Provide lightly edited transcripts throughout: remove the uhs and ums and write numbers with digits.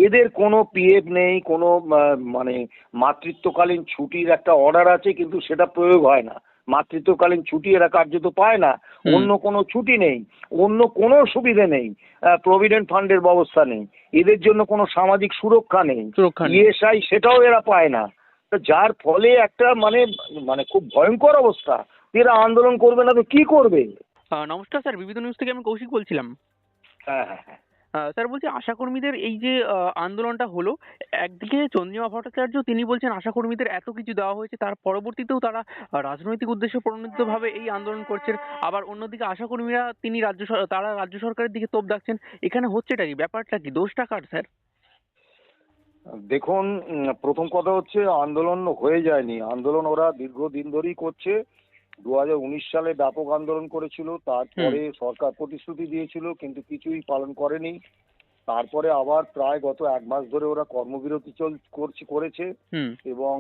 এদের কোনো পিএফ নেই, কোনো মানে মাতৃত্বকালীন ছুটির একটা অর্ডার আছে কিন্তু সেটা প্রয়োগ হয় না। মাতৃত্বকালীন ছুটি এরা কার্যত পায় না, অন্য কোনো ছুটি নেই, অন্য কোনো সুবিধে নেই, প্রভিডেন্ট ফান্ডের ব্যবস্থা নেই, এদের জন্য কোনো সামাজিক সুরক্ষা নেই, ইএসআই সেটাও এরা পায় না। তো যার ফলে একটা মানে মানে খুব ভয়ঙ্কর অবস্থা। এরা আন্দোলন করবে না তো কি করবে? নমস্কার স্যার, বিবিধ নিউজ থেকে আমি কৌশিক বলছিলাম। হ্যাঁ, হ্যাঁ, হ্যাঁ। স্যার বলছি, আশাকর্মীদের এই যে আন্দোলনটা হলো, একদিকে চন্দ্রিমা ভট্টাচার্য তিনি বলছেন আশাকর্মীদের এত কিছু দেওয়া হয়েছে, তার পরবর্তীতেও তারা রাজনৈতিক উদ্দেশ্যে প্রণোদিতভাবে এই আন্দোলন করছেন। আবার অন্যদিকে আশাকর্মীরা তারা রাজ্য সরকারের দিকে তোপ দাগছেন। এখানে হচ্ছেটা কি, ব্যাপারটা কি, দোষটা কার স্যার? দেখুন, প্রথম কথা হচ্ছে আন্দোলন হয়ে যায়নি, আন্দোলন ওরা দীর্ঘদিন ধরেই করছে। 2019 সালে ব্যাপক আন্দোলন করেছিল, তারপরে সরকার প্রতিশ্রুতি দিয়েছিল কিন্তু কিছুই পালন করেনি। তারপরে আবার প্রায় গত 1 মাস ধরে ওরা কর্মবিরতি করেছে এবং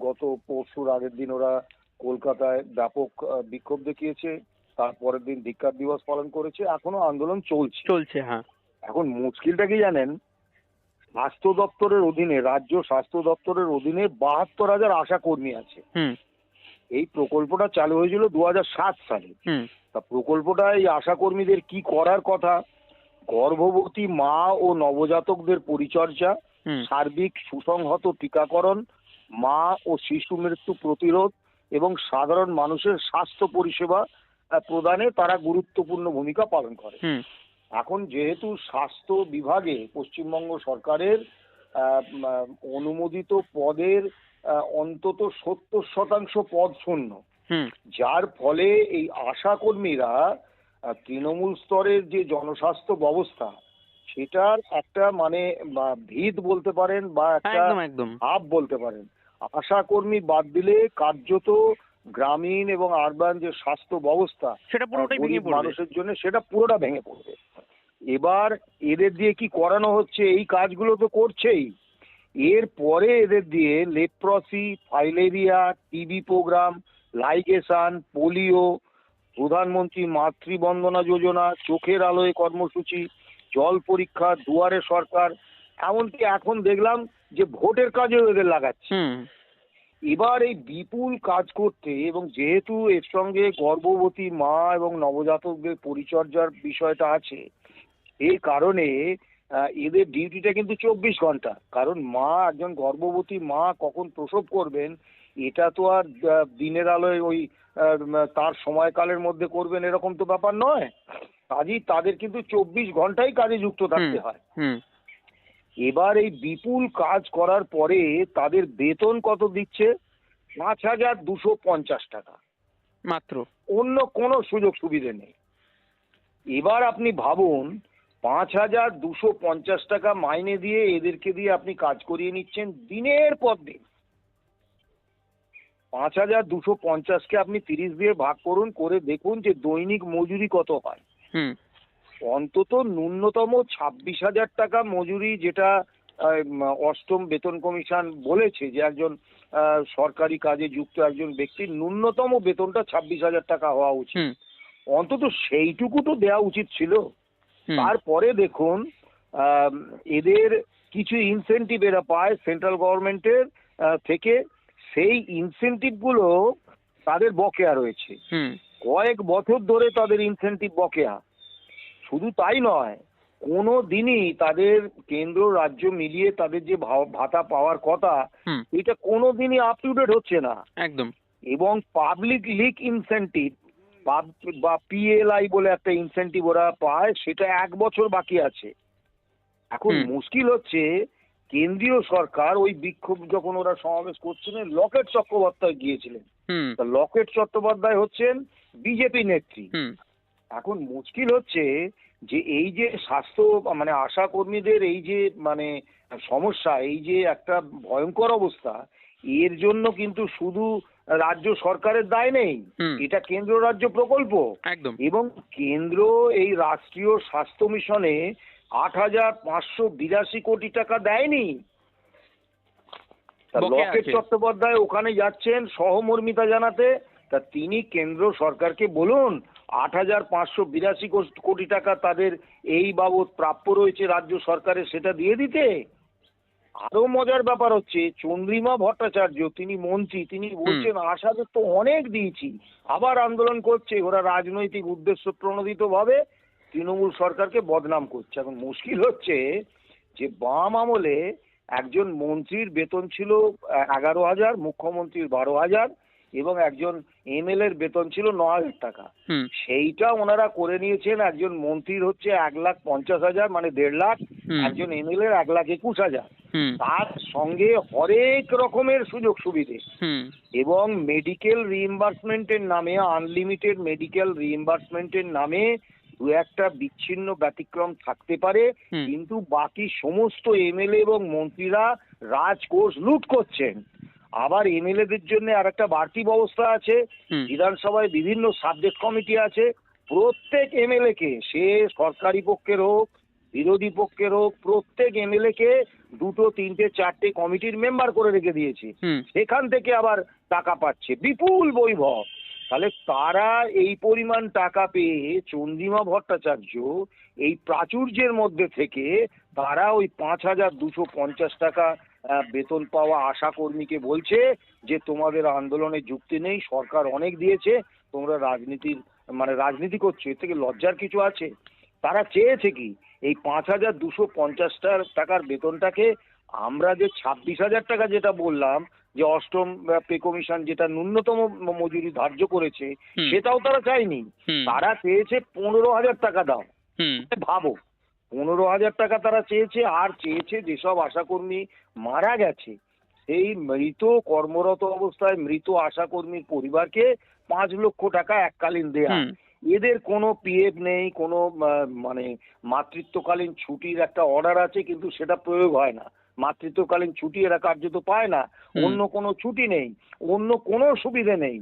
গত পরশুর আগের দিন ওরা কলকাতায় ব্যাপক বিক্ষোভ দেখিয়েছে। তারপরের দিন ধিক্কার দিবস পালন করেছে, এখনো আন্দোলন চলছে। হ্যাঁ। এখন মুশকিলটা কি জানেন? স্বাস্থ্য দপ্তরের অধীনে, রাজ্য স্বাস্থ্য দপ্তরের অধীনে 72,000 আশা কর্মী আছে। এই প্রকল্পটা চালু হয়েছিল 2007 সালে। তা প্রকল্পটা এই আশা কর্মীদের কি করার কথা? গর্ভবতী মা ও নবজাতকদের পরিচর্যা, সার্বিক সুসংহত টিকাকরণ, মা ও শিশু মৃত্যু প্রতিরোধ এবং সাধারণ মানুষের স্বাস্থ্য পরিষেবা প্রদানে তারা গুরুত্বপূর্ণ ভূমিকা পালন করে। এখন যেহেতু স্বাস্থ্য বিভাগে পশ্চিমবঙ্গ সরকারের অনুমোদিত পদের অন্তত 70% পদ শূন্য, যার ফলে এই আশা কর্মীরা তৃণমূল স্তরের যে জনস্বাস্থ্য ব্যবস্থা সেটার একটা মানে ভিত বলতে পারেন বা একটা হাব বলতে পারেন। আশা কর্মী বাদ দিলে কার্যত গ্রামীণ এবং আরবান যে স্বাস্থ্য ব্যবস্থা গরিব মানুষের জন্য সেটা পুরোটা ভেঙে পড়বে। এবার এদের দিয়ে কি করানো হচ্ছে? এই কাজগুলো তো করছেই, এরপরে এদের দিয়ে leprosy, filaria, TB programme, ligation, polio, প্রধানমন্ত্রী মাতৃবন্দনা যোজনা, চোখের আলোয় কর্মসূচি, জল পরীক্ষা, দুয়ারে সরকার, এমনকি এখন দেখলাম যে ভোটের কাজেও এদের লাগাচ্ছে। এবার এই বিপুল কাজ করতে এবং যেহেতু এর সঙ্গে গর্ভবতী মা এবং নবজাতকদের পরিচর্যার বিষয়টা আছে, এই কারণে এদের ডিউটিটা কিন্তু 24 ঘন্টা। কারণ একজন গর্ভবতী মা কখন প্রসব করবেন এটা তো আর দিনের আলোয় ওই তার সময়কালের মধ্যে করবেন এরকম তো ব্যাপার নয়। কাজেই তাদের কিন্তু 24 ঘন্টাই কাজে যুক্ত থাকতে হয়। এবার এই বিপুল কাজ করার পরে তাদের বেতন কত দিচ্ছে? 5,250 টাকা মাত্র, অন্য কোনো সুযোগ সুবিধে নেই। এবার আপনি ভাবুন, 5,250 টাকা মাইনে দিয়ে এদেরকে দিয়ে আপনি কাজ করিয়ে নিচ্ছেন দিনের পর দিন। 5,250-কে আপনি 30 দিয়ে ভাগ করুন, করে দেখুন যে দৈনিক মজুরি কত হয়। অন্তত ন্যূনতম 26,000 টাকা মজুরি, যেটা অষ্টম বেতন কমিশন বলেছে যে একজন সরকারি কাজে যুক্ত একজন ব্যক্তির ন্যূনতম বেতনটা 26,000 টাকা হওয়া উচিত। অন্তত সেইটুকু তো দেওয়া উচিত ছিল। তারপরে দেখুন, এদের কিছু ইনসেনটিভ এরা পায় সেন্ট্রাল গভর্নমেন্টের থেকে, সেই ইনসেনটিভ গুলো তাদের বকেয়া রয়েছে। কয়েক বছর ধরে তাদের ইনসেনটিভ বকেয়া। শুধু তাই নয়, কোনো দিনই তাদের কেন্দ্র রাজ্য মিলিয়ে তাদের যে ভাতা পাওয়ার কথা এটা কোনো দিনই আপ টু ডেট হচ্ছে না একদম। এবং পাবলিক লিক ইনসেনটিভ বা পিএলআই বলে একটা ইনসেনটিভ ওরা পায়, সেটা 1 বছর বাকি আছে। এখন মুশকিল হচ্ছে, কেন্দ্রীয় সরকার ওই বিক্ষোভ যখন ওরা সমাবেশ করছিলেন, লকেট চট্টোপাধ্যায় গিয়েছিলেন। লকেট চট্টোপাধ্যায় হচ্ছেন বিজেপি নেত্রী। এখন মুশকিল হচ্ছে যে এই যে স্বাস্থ্য মানে আশা কর্মীদের এই যে মানে সমস্যা, এই যে একটা ভয়ঙ্কর অবস্থা, এর জন্য কিন্তু শুধু রাজ্য সরকারের দায় নেই, এটা কেন্দ্র রাজ্য প্রকল্প। এবং কেন্দ্র এই রাষ্ট্রীয় স্বাস্থ্য মিশনে 8,582 কোটি টাকা দেয়নি। লকেট চট্টোপাধ্যায় ওখানে যাচ্ছেন সহমর্মিতা জানাতে। তা তিনি কেন্দ্র সরকারকে বলুন 8,582 কোটি টাকা তাদের এই বাবদ প্রাপ্য রয়েছে রাজ্য সরকারের, সেটা দিয়ে দিতে। আরো মজার ব্যাপার হচ্ছে, চন্দ্রিমা ভট্টাচার্য তিনি মন্ত্রী, তিনি বলছেন আশাদের তো অনেক দিয়েছি, আবার আন্দোলন করছে। ওরা রাজনৈতিক উদ্দেশ্য প্রণোদিত ভাবে তৃণমূল সরকারকে বদনাম করছে। এখন মুশকিল হচ্ছে যে বাম আমলে একজন মন্ত্রীর বেতন ছিল 11,000, মুখ্যমন্ত্রীর 12,000 এবং একজন এমএলএর বেতন ছিল 9,000 টাকা। সেইটা ওনারা করে নিয়েছেন। একজন মন্ত্রীর হচ্ছে 1,50,000 মানে 1.5 লাখ, একজন এমএলএর 1,21,000। তার সঙ্গে হরেক রকমের সুযোগ সুবিধে এবং মেডিকেল রিইম্বার্সমেন্টের নামে, আনলিমিটেড মেডিকেল রিইম্বার্সমেন্টের নামে দু একটা বিচ্ছিন্ন ব্যতিক্রম থাকতে পারে, কিন্তু বাকি সমস্ত এমএলএ এবং মন্ত্রীরা রাজকোষ লুট করছেন। আবার এমএলএদের জন্য আর একটা বাড়তি ব্যবস্থা আছে, বিধানসভায় বিভিন্ন সাবজেক্ট কমিটি আছে। প্রত্যেক এমএলএ কে, সে সরকারি পক্ষের হোক বিরোধী পক্ষের হোক, প্রত্যেক এমএলএ কে 2, 3, 4টে কমিটির মেম্বার করে রেখে দিয়েছে। সেখান থেকে আবার টাকা পাচ্ছে বিপুল বৈভব। তাহলে তারা এই পরিমাণ টাকা পেয়ে চন্দ্রিমা ভট্টাচার্য এই প্রাচুর্যের মধ্যে থেকে তারা ওই 5,250 টাকা বেতন পাওয়া আশা কর্মীকে বলছে যে তোমাদের আন্দোলনে যুক্তি নেই, সরকার অনেক দিয়েছে, তোমরা রাজনীতি করছো। এর থেকে লজ্জার কিছু আছে? তারা চেয়েছে কি এই 5,250 টাকার বেতনটাকে আমরা যে 26,000 টাকা যেটা বললাম যে অষ্টম পে কমিশন যেটা ন্যূনতম মজুরি ধার্য করেছে, সেটাও তারা চায়নি। তারা চেয়েছে 15,000 টাকা দাও। ভাবো, 15,000 টাকা তারা চেয়েছে। আর চেয়েছে যেসব আশাকর্মী মারা গেছে সেই মৃত কর্মরত অবস্থায় মৃত আশাকর্মীর পরিবারকে 5 লক্ষ টাকা এককালীন দেয়া। এদের কোনো পিএফ নেই, কোনো মাতৃত্বকালীন ছুটির একটা অর্ডার আছে কিন্তু সেটা প্রয়োগ হয় না। মাতৃত্বকালীন ছুটি এরা কার্যত পায় না, অন্য কোনো ছুটি নেই, অন্য কোনো সুবিধে নেই,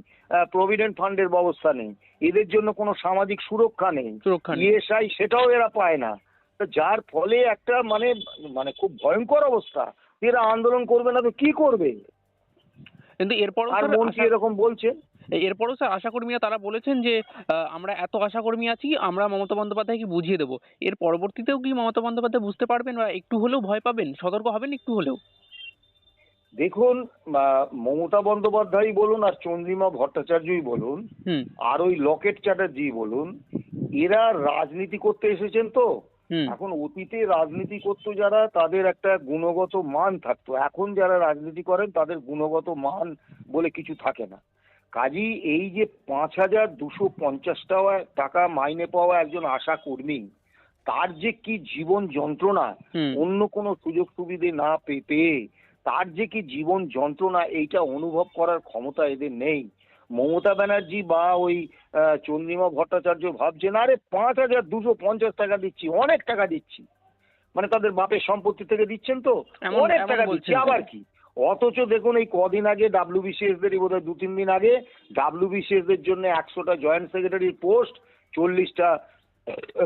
প্রভিডেন্ট ফান্ডের ব্যবস্থা নেই, এদের জন্য কোনো সামাজিক সুরক্ষা নেই, ইএসআই সেটাও এরা পায় না। যার ফলে একটা খুব ভয়ঙ্কর অবস্থা। এরা আন্দোলন করবে না তো কি করবে? কিন্তু এরপরও আর মন্ত্রী এরকম বলছে। এরপরও স্যার আশাকর্মীরা তারা বলেছেন যে আমরা এত আশাকর্মী আছি, আমরা মমতা বন্দ্যোপাধ্যায়কে বুঝিয়ে দেবো। এর পরবর্তীতেও কি মমতা বন্দ্যোপাধ্যায় বুঝতে পারবেন বা একটু হলেও ভয় পাবেন, সতর্ক হবেন একটু হলেও? দেখুন, মমতা বন্দ্যোপাধ্যায় বলুন আর চন্দ্রিমা ভট্টাচার্যই বলুন আর ওই লকেট চ্যাটার্জি বলুন, এরা রাজনীতি করতে এসেছেন তো। এখন অতীতে রাজনীতি করতো যারা, তাদের একটা গুণগত মান থাকতো। এখন যারা রাজনীতি করেন তাদের গুণগত মান বলে কিছু থাকে না। কাজী এই যে 5,250 টাকা মাইনে পাওয়া একজন আশা কর্মী, তার যে কি জীবন যন্ত্রণা, অন্য কোনো সুযোগ সুবিধে না পেয়ে তার যে কি জীবন যন্ত্রণা, এইটা অনুভব করার ক্ষমতা এদের নেই। মমতা ব্যানার্জি বা ওই চন্দ্রিমা ভট্টাচার্য ভাবছেন আরে 5,250 টাকা দিচ্ছি, অনেক টাকা দিচ্ছি, তাদের বাপের সম্পত্তি থেকে দিচ্ছেন তো, অনেক টাকা দিচ্ছি, আবার কি। অথচ দেখুন এই কদিন আগে ডাব্লিউবিসিএস দের, বোধহয় 2-3 দিন আগে ডাব্লিউবিসিএস দের জন্য 100টা জয়েন্ট সেক্রেটারির পোস্ট, 40টা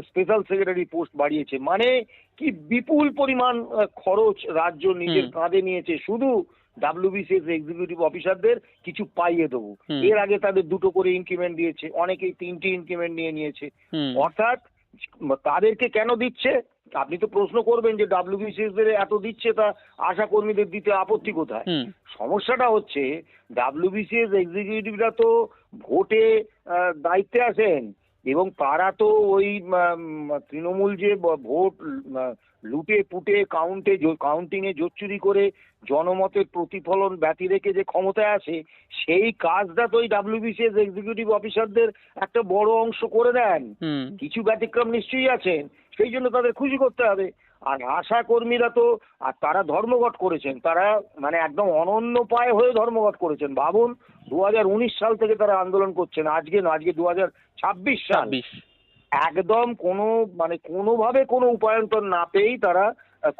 স্পেশাল সেক্রেটারি পোস্ট বাড়িয়েছে। কি বিপুল পরিমাণ খরচ রাজ্য নিজের কাঁধে নিয়েছে শুধু ডাব্লিউবিসিএস এক্সিকিউটিভ অফিসারদের কিছু পাইয়ে দেবো। এর আগে তাদের 2টো করে ইনক্রিমেন্ট দিয়েছে, অনেকেই 3টে ইনক্রিমেন্ট নিয়েছে। অর্থাৎ তাদেরকে কেন দিচ্ছে? আপনি তো প্রশ্ন করবেন যে ডাব্লিউবিসিএস দের এত দিচ্ছে, তা আশা কর্মীদের দিতে আপত্তি কোথায়? সমস্যাটা হচ্ছে ডাব্লিউবিসিএস এক্সিকিউটিভরা তো ভোটে দায়িত্বে আসেন এবং তারা তো ওই তৃণমূল যে ভোট লুটে পুটে কাউন্টিং এ জোট চুরি করে জনমতের প্রতিফলন ব্যতি রেখে যে ক্ষমতায় আসে, সেই কাজটা তো ওই ডাব্লিউবিসিএস এক্সিকিউটিভ অফিসারদের একটা বড় অংশ করে দেন। কিছু ব্যতিক্রম নিশ্চয়ই আছেন, সেই জন্য তাদের খুশি করতে হবে। আর আশা কর্মীরা তো, আর তারা ধর্মঘট করেছেন, তারা একদম অনন্য পায়ে হয়ে ধর্মঘট করেছেন। ভাবুন, 2019 সাল থেকে তারা আন্দোলন করছেন, আজকে 2026 সাল। একদম কোনোভাবে কোনো উপায়ন্তর না পেয়েই তারা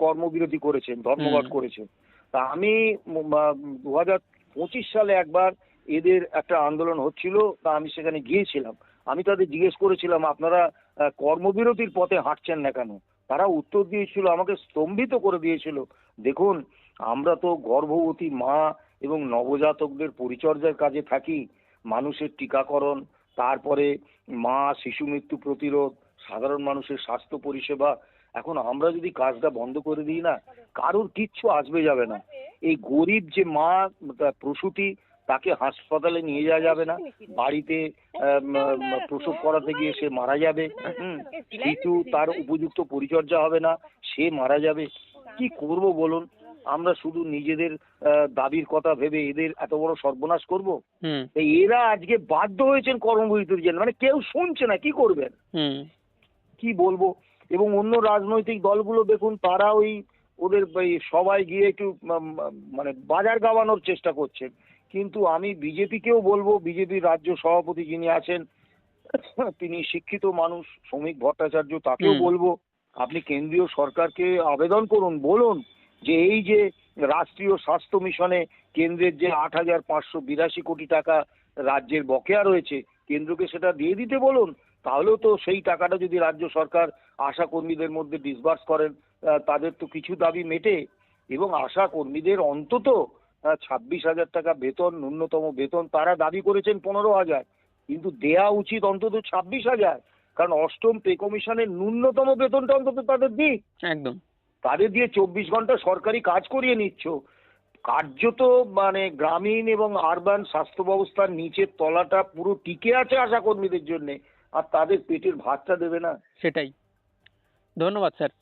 কর্মবিরতি করেছেন, ধর্মঘট করেছেন। তা আমি 2025 সালে একবার এদের একটা আন্দোলন হচ্ছিল, তা আমি সেখানে গিয়েছিলাম। আমি তাদের জিজ্ঞেস করেছিলাম আপনারা কর্মবিরতির পথে হাঁটছেন না কেন? তারা উত্তর দিয়েছিল, আমাকে স্তম্ভিত করে দিয়েছিল, দেখুন আমরা তো গর্ভবতী মা এবং নবজাতকদের পরিচর্যার কাজে থাকি, মানুষের টিকাকরণ, তারপরে মা শিশু মৃত্যু প্রতিরোধ, সাধারণ মানুষের স্বাস্থ্য পরিষেবা। এখন আমরা যদি কাজটা বন্ধ করে দিই না, কারোর কিচ্ছু আসবে যাবে না। এই গরিব যে মা প্রসূতি, তাকে হাসপাতালে নিয়ে যাওয়া যাবে না, বাড়িতে প্রসব করাতে গিয়ে সে মারা যাবে। শিশু তার উপযুক্ত পরিচর্যা হবে না, সে মারা যাবে। কি করব বলুন? আমরা শুধু নিজেদের দাবির কথা ভেবে এদের এত বড় সর্বনাশ করব? এরা আজকে বাধ্য হয়েছেন কর্মবিরতির জন্য, মানে কেউ শুনছে না, কি করবেন? কি বলবো? এবং অন্য রাজনৈতিক দলগুলো দেখুন, তারা ওদের সবাই গিয়ে একটু মানে বাজার গাওয়ানোর চেষ্টা করছে। কিন্তু আমি বিজেপিকেও বলবো, বিজেপির রাজ্য সভাপতি যিনি আছেন তিনি শিক্ষিত মানুষ, শ্রমিক ভট্টাচার্য, তাকেও বলবো আপনি কেন্দ্রীয় সরকারকে আবেদন করুন, বলুন যে এই যে রাষ্ট্রীয় স্বাস্থ্য মিশনে কেন্দ্রের যে ৮,৫৮২ কোটি টাকা রাজ্যের বকেয়া রয়েছে, কেন্দ্রকে সেটা দিয়ে দিতে বলুন। তাহলেও তো সেই টাকাটা যদি রাজ্য সরকার আশা কর্মীদের মধ্যে ডিসবার্স করেন, তাদের তো কিছু দাবি মেটে। এবং আশা কর্মীদের অন্তত ২৬,০০০ টাকা বেতন, ন্যূনতম বেতন, তারা দাবি করেছেন ১৫,০০০, কিন্তু দেয়া উচিত অন্তত ২৬,০০০, কারণ অষ্টম পে কমিশনের ন্যূনতম বেতনটা অন্তত তাদের দিক। একদম। তাদের দিয়ে ২৪ ঘন্টা সরকারি কাজ করিয়ে নিচ্ছ। কার্যত মানে গ্রামীণ এবং আরবান স্বাস্থ্য ব্যবস্থার নিচের তলাটা পুরো টিকে আছে আশা কর্মীদের জন্য, আর তাদের পেটের ভাতটা দেবে না। সেটাই। ধন্যবাদ স্যার।